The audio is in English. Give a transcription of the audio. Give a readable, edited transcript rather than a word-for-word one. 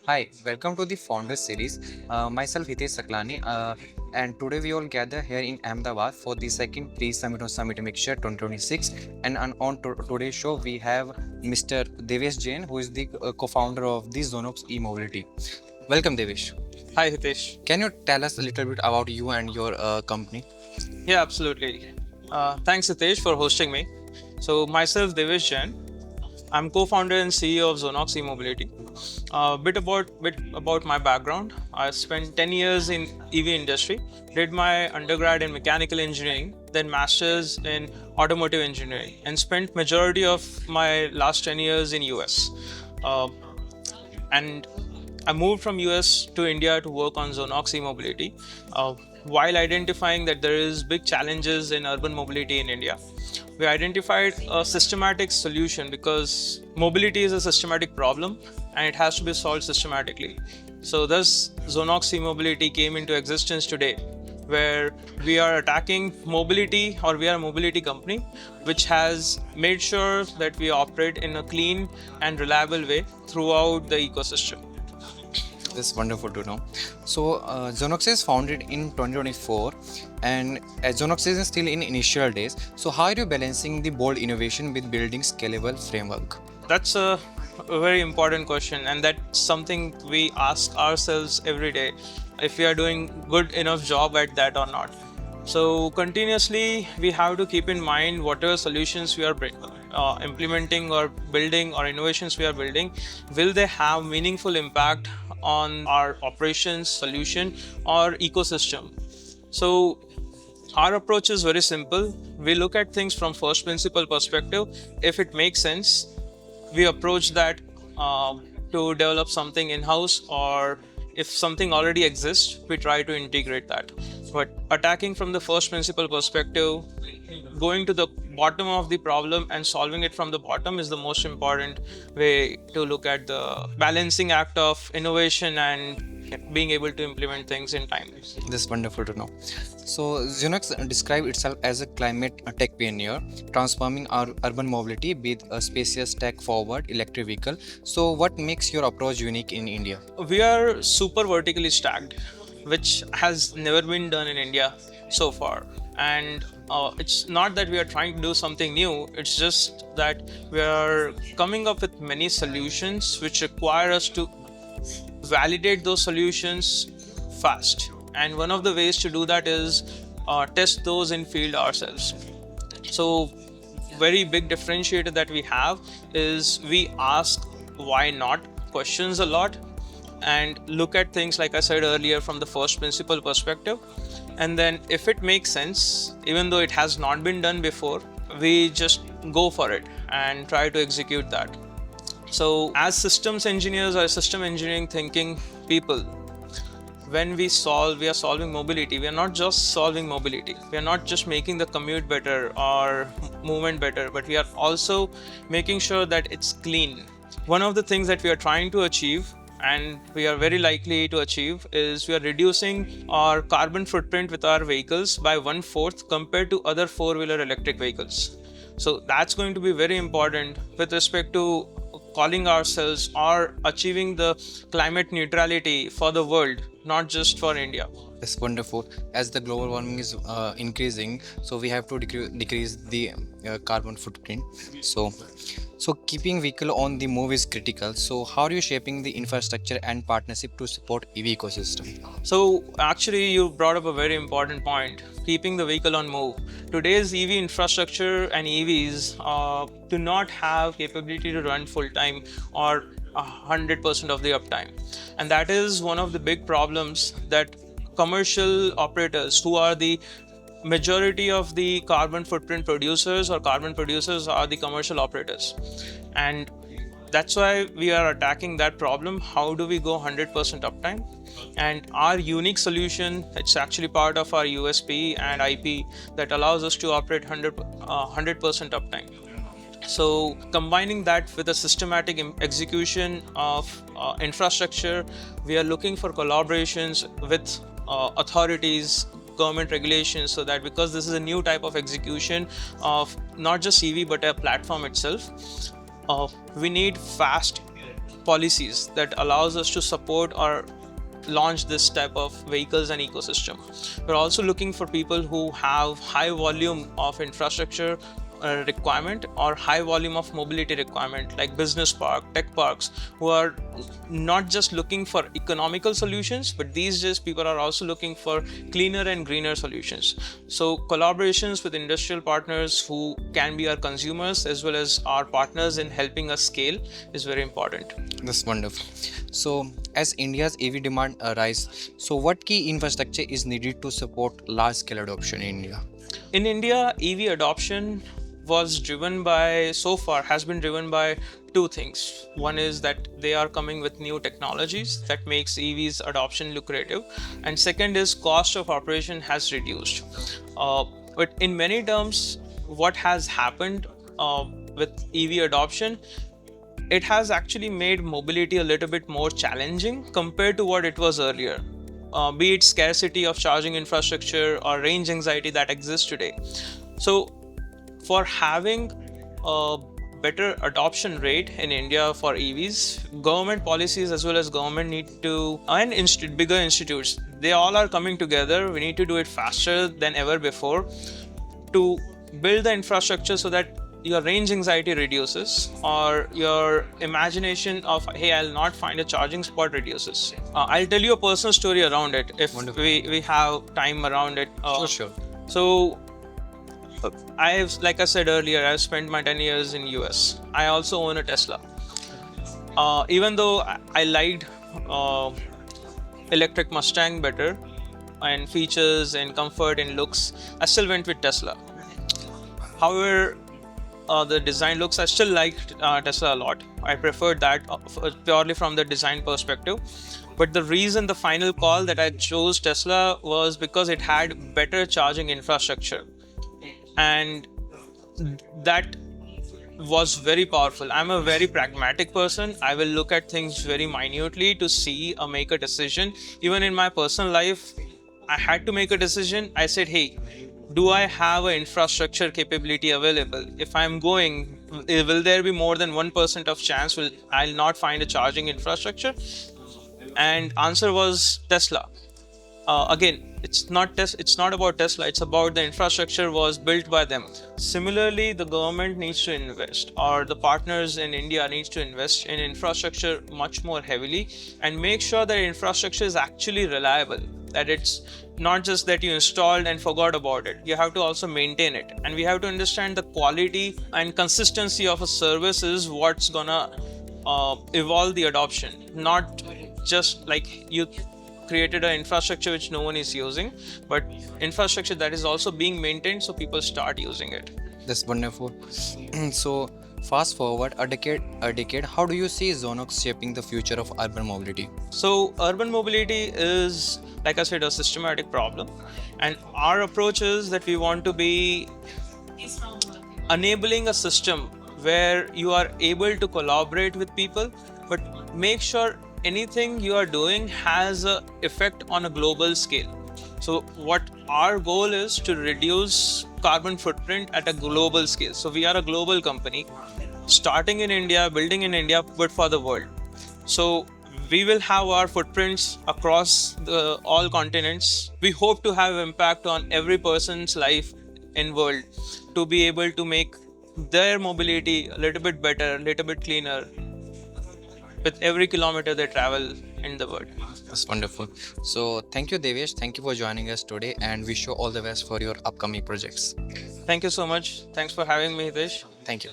Hi, welcome to the Founders Series. Myself Hitesh Saklani, and today we all gather here in Ahmedabad for the second pre-summit on Summit Mixture 2026. And on today's show, we have Mr. Devesh Jain, who is the co-founder of the Xonox eMobility. Welcome, Devesh. Hi, Hitesh. Can you tell us a little bit about you and your company? Yeah, absolutely. Thanks, Hitesh, for hosting me. So, myself, Devesh Jain. I'm co-founder and CEO of Xonox eMobility. Bit about my background. I spent 10 years in EV industry. Did my undergrad in mechanical engineering, then masters in automotive engineering, and spent majority of my last 10 years in US. Uh, and I moved from US to India to work on Xonox eMobility, while identifying that there is big challenges in urban mobility in India. We identified a systematic solution because mobility is a systematic problem and it has to be solved systematically. So thus Xonox eMobility came into existence today, where we are attacking mobility, or we are a mobility company which has made sure that we operate in a clean and reliable way throughout the ecosystem. That's wonderful to know. So, Xonox is founded in 2024, and Xonox is still in initial days. So, how are you balancing the bold innovation with building scalable framework? That's a very important question, and that's something we ask ourselves every day, if we are doing good enough job at that or not. So continuously we have to keep in mind whatever solutions we are implementing or building, or innovations we are building, will they have meaningful impact on our operations, solution, or ecosystem. So our approach is very simple. We look at things from first principle perspective. If it makes sense, we approach that to develop something in-house, or if something already exists, we try to integrate that. But attacking from the first principle perspective, going to the bottom of the problem and solving it from the bottom is the most important way to look at the balancing act of innovation and being able to implement things in time. That's wonderful to know. So, Xonox describes itself as a climate tech pioneer, transforming our urban mobility with a spacious tech-forward electric vehicle. So, what makes your approach unique in India? We are super vertically stacked, which has never been done in India so far. And it's not that we are trying to do something new, it's just that we are coming up with many solutions which require us to validate those solutions fast. And one of the ways to do that is test those in field ourselves. So very big differentiator that we have is we ask why not questions a lot, and look at things, like I said earlier, from the first principle perspective. And then if it makes sense, even though it has not been done before, we just go for it and try to execute that. So as systems engineers or system engineering thinking people, when we are solving mobility, we are not just solving mobility. We are not just making the commute better or movement better, but we are also making sure that it's clean. One of the things that we are trying to achieve, and we are very likely to achieve, is we are reducing our carbon footprint with our vehicles by 1/4 compared to other four-wheeler electric vehicles. So that's going to be very important with respect to calling ourselves or achieving the climate neutrality for the world, not just for India. That's wonderful. As the global warming is increasing, so we have to decrease the carbon footprint. So keeping vehicle on the move is critical. So how are you shaping the infrastructure and partnership to support EV ecosystem? So actually you brought up a very important point, keeping the vehicle on move. Today's EV infrastructure and EVs do not have capability to run full time or 100% of the uptime. And that is one of the big problems that commercial operators, who are the majority of the carbon footprint producers, or carbon producers are the commercial operators. And that's why we are attacking that problem. How do we go 100% uptime? And our unique solution, it's actually part of our USP and IP that allows us to operate 100% uptime. So combining that with a systematic execution of infrastructure, we are looking for collaborations with authorities, government regulations, so that because this is a new type of execution of not just EV but a platform itself, we need fast policies that allows us to support or launch this type of vehicles and ecosystem. We're also looking for people who have high volume of infrastructure requirement or high volume of mobility requirement, like business park, tech parks, who are not just looking for economical solutions, but these days people are also looking for cleaner and greener solutions. So collaborations with industrial partners who can be our consumers as well as our partners in helping us scale is very important. That's wonderful. So, as India's EV demand rise, so what key infrastructure is needed to support large-scale adoption in India? In India, EV adoption has been driven by two things. One is that they are coming with new technologies that makes EVs adoption lucrative, and second is cost of operation has reduced. But in many terms, what has happened with EV adoption, it has actually made mobility a little bit more challenging compared to what it was earlier. Be it scarcity of charging infrastructure or range anxiety that exists today. So for having a better adoption rate in India for EVs, government policies as well as government need to, and bigger institutes, they all are coming together. We need to do it faster than ever before to build the infrastructure so that your range anxiety reduces, or your imagination of, hey, I'll not find a charging spot reduces. I'll tell you a personal story around it if we have time around it. Sure. So like I said earlier, I've spent my 10 years in US. I also own a Tesla. Even though I liked electric Mustang better and features and comfort and looks, I still went with Tesla. However, the design looks, I still liked Tesla a lot. I preferred that purely from the design perspective. But the reason, the final call that I chose Tesla was because it had better charging infrastructure. And that was very powerful. I'm a very pragmatic person. I will look at things very minutely to see or make a decision. Even in my personal life, I had to make a decision. I said, hey, do I have an infrastructure capability available? If I'm going, will there be more than 1% of chance I'll not find a charging infrastructure? And answer was Tesla. Again, it's not about Tesla, it's about the infrastructure was built by them. Similarly, the government needs to invest, or the partners in India needs to invest in infrastructure much more heavily and make sure that infrastructure is actually reliable, that it's not just that you installed and forgot about it. You have to also maintain it, and we have to understand the quality and consistency of a service is what's gonna evolve the adoption. Not just like you created an infrastructure which no one is using, but infrastructure that is also being maintained so people start using it. That's wonderful. So, fast forward a decade, how do you see Xonox shaping the future of urban mobility? So, urban mobility is, like I said, a systematic problem, and our approach is that we want to be enabling a system where you are able to collaborate with people, but make sure anything you are doing has an effect on a global scale. So what our goal is to reduce carbon footprint at a global scale. So we are a global company starting in India, building in India, but for the world. So we will have our footprints across all continents. We hope to have impact on every person's life in world to be able to make their mobility a little bit better, a little bit cleaner with every kilometer they travel in the world. That's wonderful. So thank you, Devesh. Thank you for joining us today, and wish you all the best for your upcoming projects. Thank you so much. Thanks for having me, Hitesh. Thank you.